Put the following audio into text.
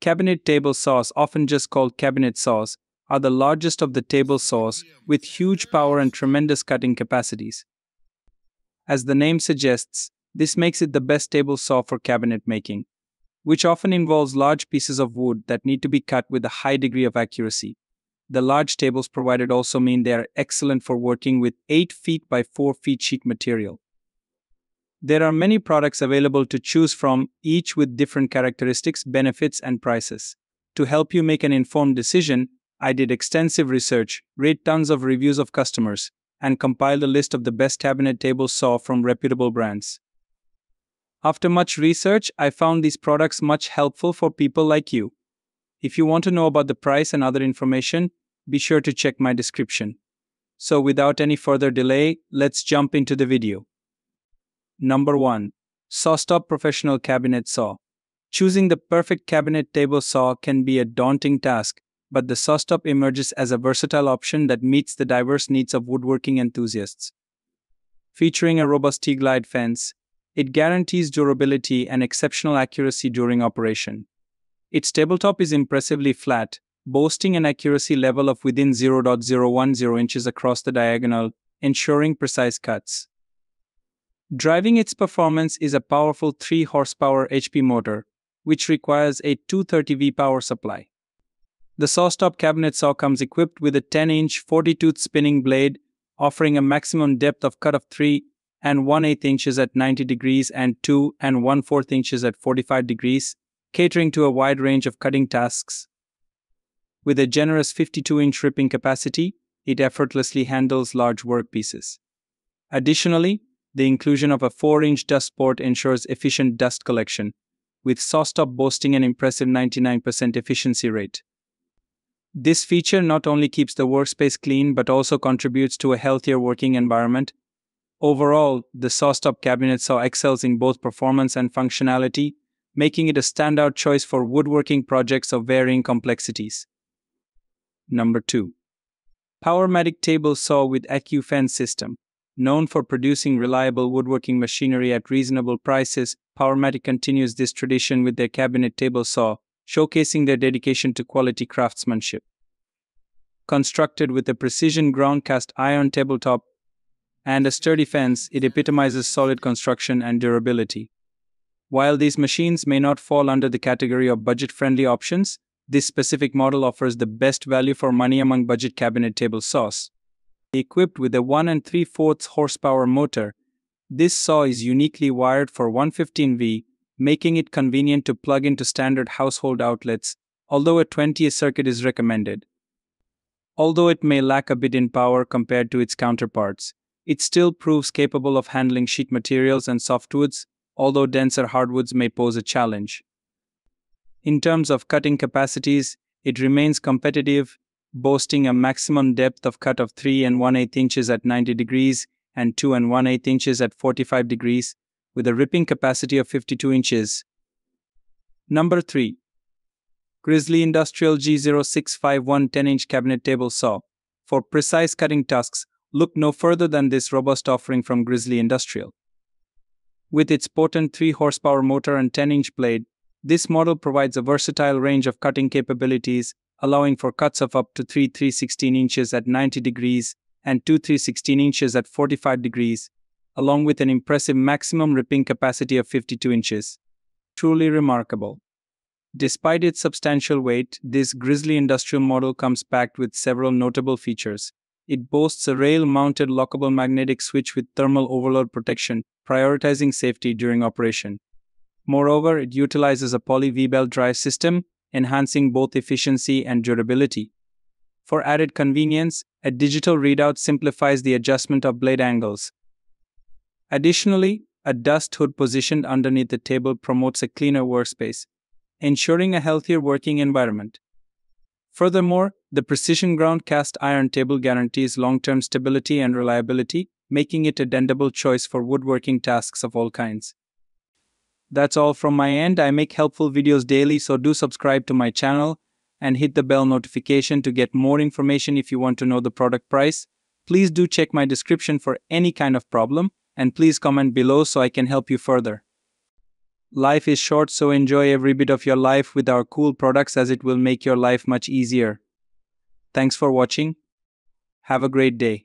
Cabinet table saws, often just called cabinet saws, are the largest of the table saws with huge power and tremendous cutting capacities. As the name suggests, this makes it the best table saw for cabinet making, which often involves large pieces of wood that need to be cut with a high degree of accuracy. The large tables provided also mean they are excellent for working with 8 feet by 4 feet sheet material. There are many products available to choose from, each with different characteristics, benefits, and prices. To help you make an informed decision, I did extensive research, read tons of reviews of customers, and compiled a list of the best cabinet table saw from reputable brands. After much research, I found these products much helpful for people like you. If you want to know about the price and other information, be sure to check my description. So without any further delay, let's jump into the video. Number 1. SawStop Professional Cabinet Saw. Choosing the perfect cabinet table saw can be a daunting task, but the SawStop emerges as a versatile option that meets the diverse needs of woodworking enthusiasts. Featuring a robust T-glide fence, it guarantees durability and exceptional accuracy during operation. Its tabletop is impressively flat, boasting an accuracy level of within 0.010 inches across the diagonal, ensuring precise cuts. Driving its performance is a powerful 3 horsepower HP motor, which requires a 230V power supply. The SawStop cabinet saw comes equipped with a 10-inch 40-tooth spinning blade, offering a maximum depth of cut of 3 1/8 inches at 90 degrees and 2 1/4 inches at 45 degrees, catering to a wide range of cutting tasks. With a generous 52-inch ripping capacity, it effortlessly handles large workpieces. Additionally, the inclusion of a 4-inch dust port ensures efficient dust collection, with SawStop boasting an impressive 99% efficiency rate. This feature not only keeps the workspace clean but also contributes to a healthier working environment. Overall, the SawStop cabinet saw excels in both performance and functionality, making it a standout choice for woodworking projects of varying complexities. Number 2. Powermatic Table Saw with AccuFence System. Known for producing reliable woodworking machinery at reasonable prices, Powermatic continues this tradition with their cabinet table saw, showcasing their dedication to quality craftsmanship. Constructed with a precision ground cast iron tabletop and a sturdy fence, it epitomizes solid construction and durability. While these machines may not fall under the category of budget-friendly options, this specific model offers the best value for money among budget cabinet table saws. Equipped with a 1 3/4 horsepower motor, this saw is uniquely wired for 115V, making it convenient to plug into standard household outlets, although a 20 circuit is recommended. Although it may lack a bit in power compared to its counterparts, it still proves capable of handling sheet materials and softwoods, although denser hardwoods may pose a challenge. In terms of cutting capacities, it remains competitive, boasting a maximum depth of cut of 3 1/8 inches at 90 degrees and 2 1/8 inches at 45 degrees, with a ripping capacity of 52 inches. Number 3. Grizzly Industrial G0651 10-inch cabinet table saw. For precise cutting tasks, look no further than this robust offering from Grizzly Industrial. With its potent 3 horsepower motor and 10-inch blade, this model provides a versatile range of cutting capabilities, allowing for cuts of up to 3 3/16 inches at 90 degrees and 2 3/16 inches at 45 degrees, along with an impressive maximum ripping capacity of 52 inches. Truly remarkable. Despite its substantial weight, this Grizzly Industrial model comes packed with several notable features. It boasts a rail-mounted lockable magnetic switch with thermal overload protection, prioritizing safety during operation. Moreover, it utilizes a poly V-belt drive system, enhancing both efficiency and durability. For added convenience, a digital readout simplifies the adjustment of blade angles. Additionally, a dust hood positioned underneath the table promotes a cleaner workspace, ensuring a healthier working environment. Furthermore, the precision ground cast iron table guarantees long-term stability and reliability, making it a dependable choice for woodworking tasks of all kinds. That's all from my end. I make helpful videos daily, so do subscribe to my channel and hit the bell notification to get more information. If you want to know the product price, please do check my description for any kind of problem, and please comment below so I can help you further. Life is short, so enjoy every bit of your life with our cool products, as it will make your life much easier. Thanks for watching. Have a great day.